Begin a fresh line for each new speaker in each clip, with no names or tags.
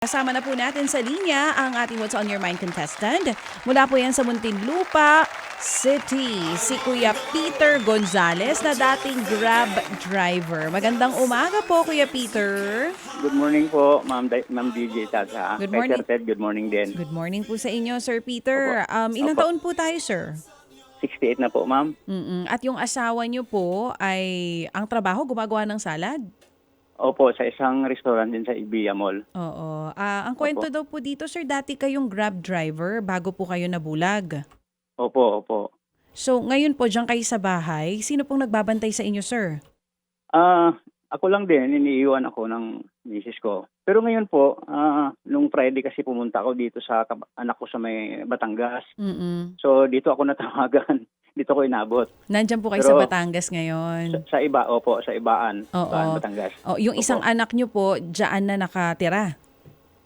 Kasama na po natin sa linya ang ating What's on Your Mind contestant. Mula po yan sa Muntinlupa City, si Kuya Peter Gonzales na dating Grab driver. Magandang umaga po, Kuya Peter.
Good morning po, Ma'am DJ Tata.
Good morning.
Kay Sir Ted, good morning din.
Good morning po sa inyo, Sir Peter. Ilang
Opo.
taon po tayo, sir?
68 na po, ma'am.
At yung asawa niyo po ay ang trabaho gumagawa ng salad?
Opo, sa isang restaurant din sa Ibiya Mall.
Oo. Ang kwento daw po dito, sir, dati kayong Grab driver bago po kayo nabulag.
Opo.
So, ngayon po, diyan kayo sa bahay. Sino pong nagbabantay sa inyo, sir?
Ako lang din, iniiwan ako ng misis ko. Pero ngayon po, nung Friday kasi pumunta ako dito sa anak ko sa may Batangas. So, dito ako natawagan. Dito ko inabot.
Nandyan po kayo sa Batangas ngayon.
Sa iba, opo, sa Ibaan.
Oo.
Ibaan, Batangas.
Yung isang anak nyo po, diyan na nakatira.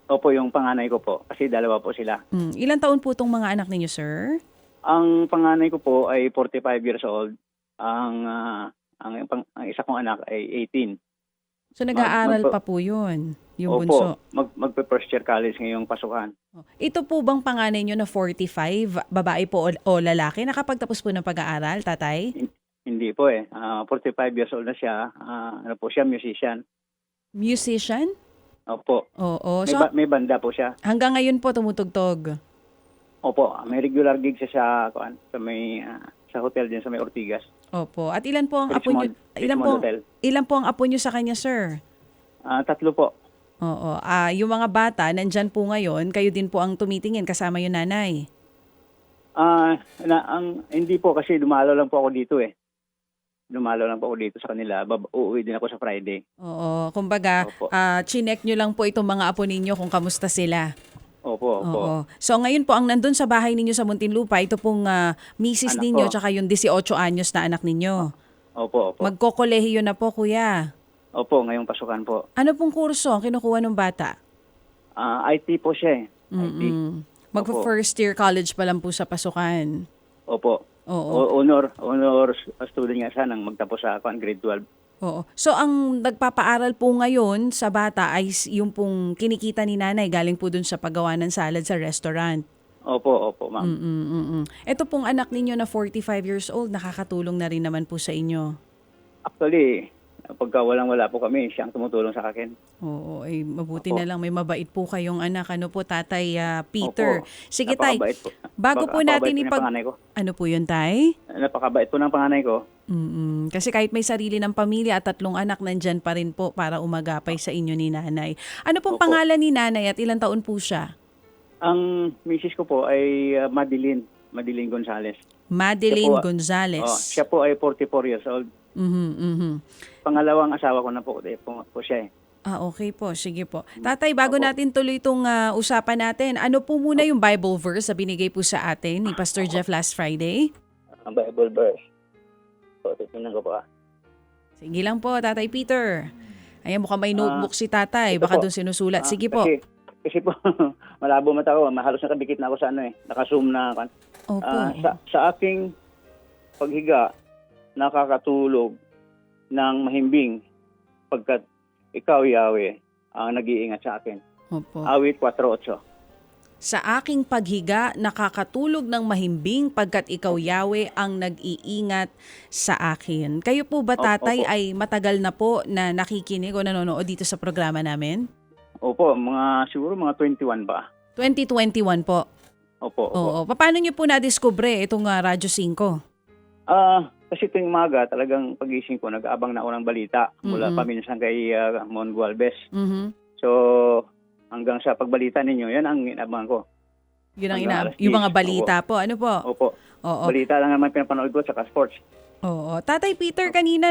Opo, yung panganay ko po. Kasi dalawa po sila.
Ilang taon po itong mga anak ninyo, sir?
Ang panganay ko po ay 45 years old. Ang isa kong anak ay 18.
So nag-aaral pa po yun, yung
Opo,
bunso.
magpe-first year college ngayong pasukan.
Ito po bang panganay nyo na 45, babae po o lalaki? Nakapagtapos po ng pag-aaral, tatay?
Hindi po eh. 45 years old na siya. Ano po siya, musician.
Musician?
Opo.
Oo.
May,
So
may banda po siya.
hanggang ngayon po tumutugtog?
Opo, may regular gig siya sa may sa hotel din sa may Ortigas.
Opo. At ilan po ang apo nyo?
Richmond Hotel.
Ilan po ang apo nyo sa kanya, sir?
3 po.
Oo. Yung mga bata, nandyan po ngayon, kayo din po ang tumitingin kasama yung nanay.
Hindi po kasi dumalo lang po ako dito eh. Dumalo lang po ako dito sa kanila. Uuwi din ako sa Friday.
Oo. Kumbaga,
Opo.
chinek nyo lang po itong mga apo ninyo kung kamusta sila.
Opo.
Oo. So ngayon po, ang nandun sa bahay ninyo sa Muntinlupa, ito pong misis
Anak
ninyo
ko.
tsaka yung 18 anyos na anak ninyo.
Opo.
Magkokolehiyo na po, kuya.
Opo, ngayong pasukan po.
Ano pong kurso ang kinukuha ng bata?
IT po siya eh. IT.
Magpa-first year college pa lang po sa pasukan.
Opo.
Oo.
Honor student nga siya nang magtapos sa grade 12.
Oo. So ang nagpapaaral po ngayon sa bata ay yung pong kinikita ni nanay galing po dun sa paggawa ng salad sa restaurant.
Opo, ma'am.
Ito pong anak ninyo na 45 years old, nakakatulong na rin naman po sa inyo.
Actually, pagka wala po kami, siyang tumutulong sa akin.
Oo, ay mabuti
Opo.
na lang may mabait po kayong anak. Ano po, Tatay Peter?
Opo.
Sige, Tay.
Napakabait po.
Bago po natin
Napakabait po ng panganay ko.
Ano po yun, Tay?
Napakabait po ng panganay ko.
Kasi kahit may sarili ng pamilya at 3 anak, nandyan pa rin po para umagapay sa inyo ni nanay. Ano pong
Opo.
pangalan ni nanay at ilang taon po siya?
Ang misis ko po ay Madeline Gonzales.
Madeline
Siya po,
Gonzales.
Siya po ay 44 years old. Pangalawang asawa ko na po siya eh.
Okay po. Sige po. Tatay, bago natin tuloy itong usapan natin, ano po muna yung Bible verse na binigay po sa atin ni Pastor Jeff last Friday?
Ang Bible verse. So, titignan ko po.
Sige lang po, Tatay Peter. Ayan, mukhang may notebook si Tatay. Baka
po.
doon sinusulat. Sige po.
Kasi po, malabo mata ko. Halos nakadikit na ako sa naka-zoom na.
Opo.
Sa aking paghiga, nakakatulog ng mahimbing pagkat ikaw, Yahweh, ang nag-iingat sa akin.
Opo.
Awit 4:8.
Sa aking paghiga, nakakatulog ng mahimbing pagkat ikaw, Yahweh, ang nag-iingat sa akin. Kayo po ba, Tatay,
Opo.
ay matagal na po na nakikinig o nanonood dito sa programa namin?
Opo, siguro mga 21 ba?
2021 po.
Opo.
Oo. Paano niyo po na-discover itong Radyo 5?
Kasi tuwing umaga, talagang pagising ko, nag-aabang na ako ng balita mula paminsan kay Mon Gualvez. So, hanggang sa pagbalita ninyo, yan ang inabangan ko.
Yun ang
Hanggang alas
yung mga
10.
balita po. Ano po?
Opo.
Oo.
Balita lang naman pinapanood ko, saka sports.
Oo. Tatay Peter, kanina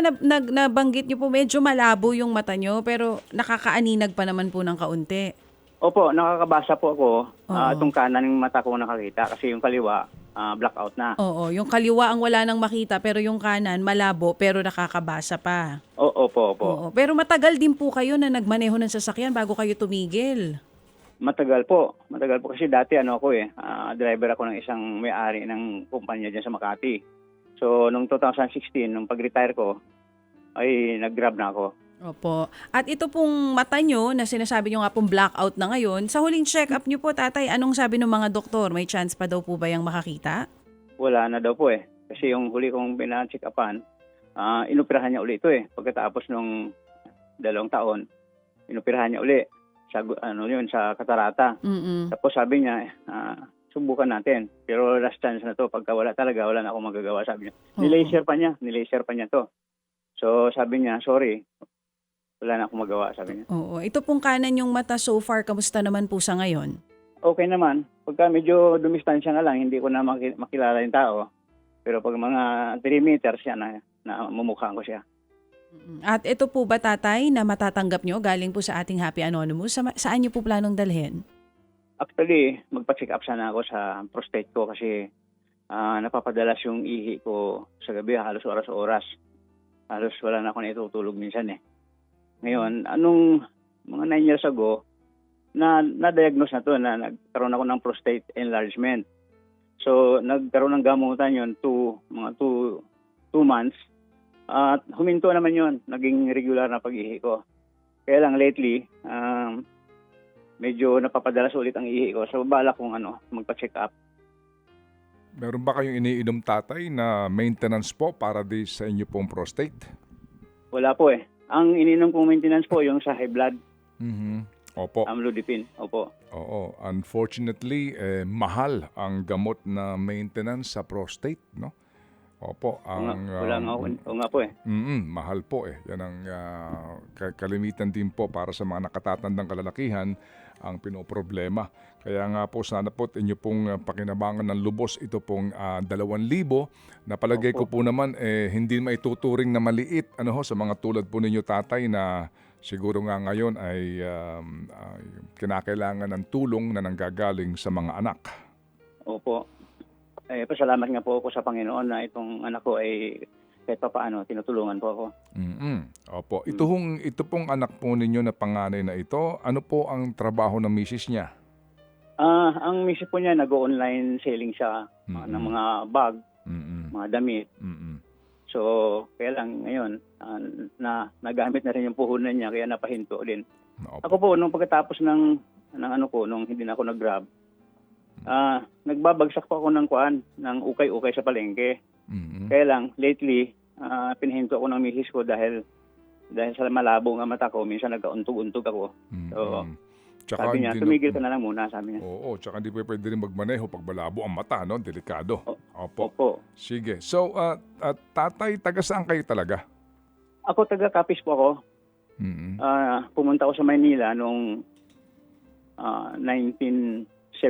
nabanggit niyo po medyo malabo yung mata niyo pero nakakaaninag pa naman po ng kaunti.
Opo, nakakabasa po ako.
Oo.
Itong kanan ng mata ko nakakita kasi yung kaliwa, blackout na.
Oo. Yung kaliwa ang wala nang makita pero yung kanan malabo pero nakakabasa pa.
Opo.
Oo. Pero matagal din po kayo na nagmaneho ng sasakyan bago kayo tumigil.
Matagal po kasi dati driver ako ng isang may-ari ng kumpanya dyan sa Makati. So, noong 2016, nung pag-retire ko, ay nag-grab na ako.
Opo. At ito pong mata nyo na sinasabi nyo nga pong blackout na ngayon, sa huling check-up nyo po, tatay, anong sabi ng mga doktor? May chance pa daw po ba yung makakita?
Wala na daw po eh. Kasi yung huli kong pina-check upan, inoperahan niya uli ito eh. Pagkatapos nung 2 taon, inoperahan niya uli sa, sa katarata.
Mm-mm.
Tapos sabi niya, subukan natin. Pero last chance na to, pagka wala talaga, wala na akong magagawa, sabi niya. Nilaser pa niya to. So sabi niya, sorry, wala na akong magawa, sabi niya.
Oo. Ito pong kanan yung mata so far, kamusta naman po sa ngayon?
Okay naman. Pagka medyo dumistansya na lang, hindi ko na makilala yung tao. Pero pag mga 3 meters siya na mumukhaan ko siya.
At ito po ba, tatay, na matatanggap nyo galing po sa ating Happy Anonymous? Saan nyo po planong dalhin?
Actually, magpa-check up sana ako sa prostate ko kasi napapadalas yung ihi ko sa gabi halos oras-oras. Halos wala na ako naitutulog minsan eh. Ngayon, mga 9 years ago, na-diagnose na to na nagkaroon ako ng prostate enlargement. So, nagkaroon ng gamutan yun mga 2 months. At huminto naman yun. Naging regular na pag-ihi ko. Kaya lang lately, medyo napapadalas ulit ang ihi ko. So, bala kong magpa-check up.
Meron ba kayong iniinom, tatay, na maintenance po para sa inyo pong prostate?
Wala po eh. Ang ininom kong maintenance po yung sa high blood.
Opo.
Amlodipine. Opo.
Oo. Unfortunately, mahal ang gamot na maintenance sa prostate, no? Opo.
Wala nga po eh.
Mahal po eh. Yan ang kalimitan din po para sa mga nakatatandang kalalakihan ang pinoproblema. Kaya nga po sana po inyo pong pakinabangan ng lubos ito pong 2,000 na palagay ko po naman hindi maituturing na maliit sa mga tulad po ninyo, tatay, na siguro nga ngayon ay kinakailangan ng tulong na nanggagaling sa mga anak.
Opo. Pasalamat nga po ako sa Panginoon na itong anak ko ay kahit pa paano tinutulungan po ako.
Opo. Ito pong anak po ninyo na panganay na ito, ano po ang trabaho ng misis niya?
Ang misis po niya nag-online selling siya ng mga bag, mga damit. So, kaya lang ngayon, nagamit na rin yung puhunan niya kaya napahinto din.
Opo.
Ako po, nung pagkatapos nung hindi na ako nag-grab, nagbabagsak po ako ng ukay-ukay sa palengke. Kaya lang, lately, pinahinto ako ng misis ko dahil sa malabo nga mata ko, minsan nagkauntog-untog ako. So,
Tsaka
sabi niya, tumigil ka na lang muna, sabi niya.
Oo, tsaka hindi pwede rin magmaneho pag malabo ang mata, no? Delikado. Opo.
Opo.
Sige. So, tatay, taga saan kayo talaga?
Ako taga-Capiz po ako. Pumunta ako sa Maynila noong 75.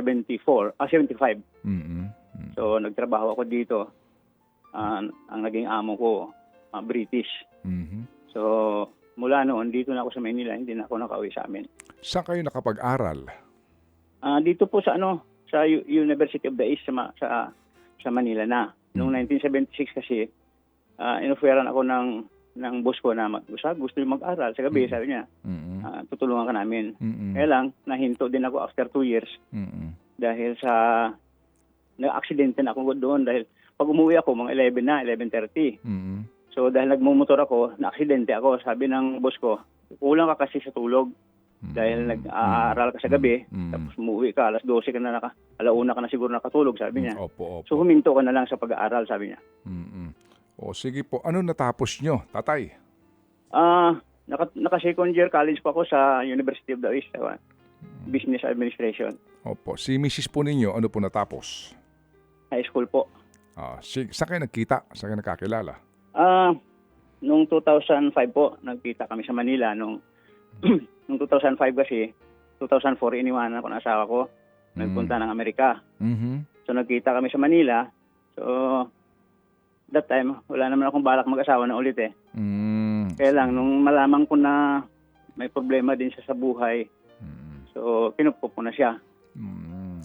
So, nagtrabaho ako dito. Ang naging amo ko, British. So, mula noon, dito na ako sa Maynila, hindi na ako nakauwi sa amin.
Saan kayo nakapag-aral?
Dito po sa University of the East sa Manila na. Noong 1976 kasi, inofferan ako ng boss ko na gusto yung mag-aral. Sa gabi, sabi niya, tutulungan ka namin. Kaya lang, nahinto din ako after 2 years. Dahil na-aksidente na ako doon. Dahil pag umuwi ako, mga 11 na, 11:30. So dahil nagmumotor ako, na-aksidente ako. Sabi ng boss ko, kulang ka kasi sa tulog. Dahil nag-aaral ka sa gabi, tapos umuwi ka, alas 12 ka na, alauna ka na siguro nakatulog, sabi niya.
Opo.
So huminto ka na lang sa pag-aaral, sabi niya.
O sige po, ano natapos nyo, tatay?
Naka-second year college pa ako sa University of the East, Business Administration.
Opo, si Mrs. po ninyo, ano po natapos?
High school po.
Saan kayo nagkita? Saan kayo nakakilala?
Noong 2005 po, nagkita kami sa Manila. Noong 2005 kasi, 2004 iniwanan ako ng asawa ko. Nagpunta ng Amerika. So nagkita kami sa Manila. So that time, wala naman akong balak mag-asawa na ulit eh. Kaya lang, nung malaman ko na may problema din siya sa buhay, so kinupo ko na siya.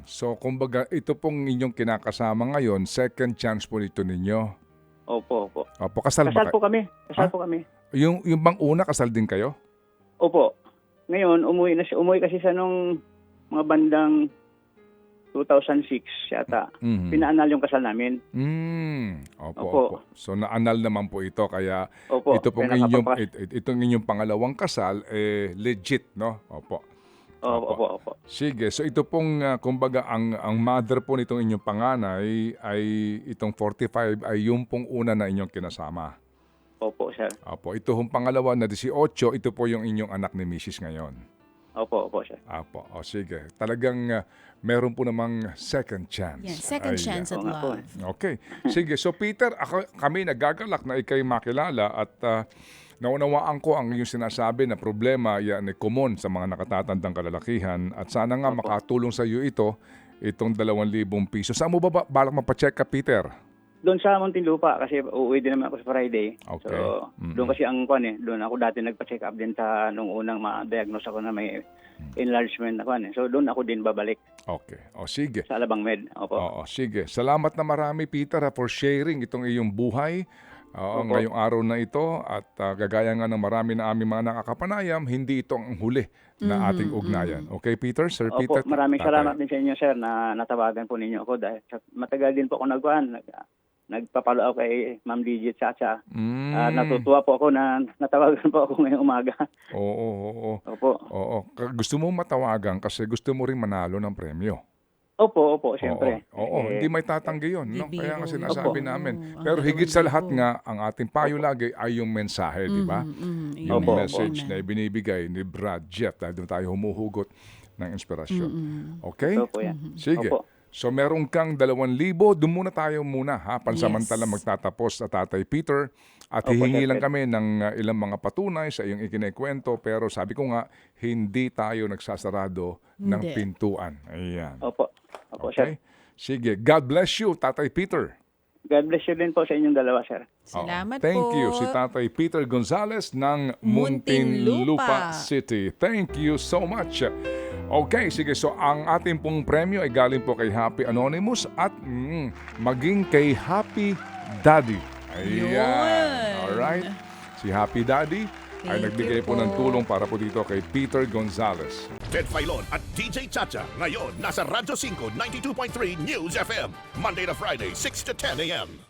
So kumbaga, ito pong inyong kinakasama ngayon, second chance po nito ninyo?
Opo.
Opo, kasal ba
po kami. Kasal po kami.
Yung bang una, kasal din kayo?
Opo. Ngayon, umuwi kasi sa nung mga bandang 2006 yata, pinaanal yung kasal namin.
Opo,
Opo.
opo. So naanal naman po ito kaya
Opo,
ito pong
kaya
inyong
nakapapas-
itong inyong pangalawang kasal legit, no? Opo.
Opo.
Sige, so ito pong kumbaga ang mother po nitong inyong panganay ay itong 45 ay yung pong una na inyong kinasama.
Opo, sir.
Opo, ito pong pangalawa na 18, ito po yung inyong anak ni Mrs. ngayon.
Opo, sir.
Opo, o sige. Talagang meron po namang second chance.
Yes, second
Ayan.
chance at
Oo nga po
love.
Okay. Sige, so Peter, kami nagagalak na ikay makilala at naunawaan ko ang iyong sinasabi na problema yan ay common sa mga nakatatandang kalalakihan at sana nga makatulong sa iyo itong 2,000 piso. Saan mo ba balak mapacheck ka, Peter?
Doon sa Muntinlupa kasi uuwi din naman ako sa Friday.
Okay.
So, doon kasi ang doon ako dati nagpa-check up din sa nung unang ma-diagnose ako na may enlargement na So, doon ako din babalik
Okay. O sige.
sa Alabang Med. Opo.
Oo, sige. Salamat na marami, Peter, for sharing itong iyong buhay ngayong araw na ito. At gagaya nga ng marami na aming mga nakakapanayam, hindi ito ang huli na ating ugnayan. Okay, Peter? Sir
Opo,
Peter?
maraming
Tatay.
salamat din sa inyo, sir, na natawagan po ninyo ako dahil matagal din po ako nagpapalo ako kay Ma'am Digit Chacha. Natutuwa po ako na natawagan po ako ngayong umaga.
Oo.
Opo.
Gusto mo matawagan kasi gusto mo rin manalo ng premyo.
Opo, siyempre.
Oo, hindi may tatanggi yun. No?
Bibiro.
Kaya nga sinasabi
Opo.
namin.
Ang
Pero higit sa lahat
2,000.
nga, ang ating payo lagi ay yung mensahe, di ba? Yung
Opo,
message
Amen.
na ibinibigay ni Brad Jeff dahil doon tayo humuhugot ng inspirasyon. Okay?
Opo, yan.
Sige.
Opo.
So meron kang 2,000, doon muna tayo ha. Pansamantala
Yes.
magtatapos sa Tatay Peter. At
Opo,
hihingi
sir.
lang kami ng ilang mga patunay sa iyong ikinikwento. Pero sabi ko nga, hindi tayo nagsasarado ng
Hindi.
pintuan. Ayan.
Opo, sir.
Okay? Sige. God bless you, Tatay Peter.
God bless you din po sa inyong dalawa, sir.
Salamat
Thank
po.
you. Si Tatay Peter Gonzales ng
Muntinlupa
Muntinlupa City. Thank you so much. Okay, sige. So, ang ating pong premyo ay galing po kay Happy Anonymous at maging kay Happy Daddy. Ayan.
Yun.
Alright. Si Happy Daddy ay
Thank
nagbigay
you
po ng
po.
tulong para po dito kay Peter Gonzales.
Ted Filon at DJ Chacha. Ngayon, nasa Radyo 5, 92.3 News FM. Monday to Friday, 6 to 10 a.m.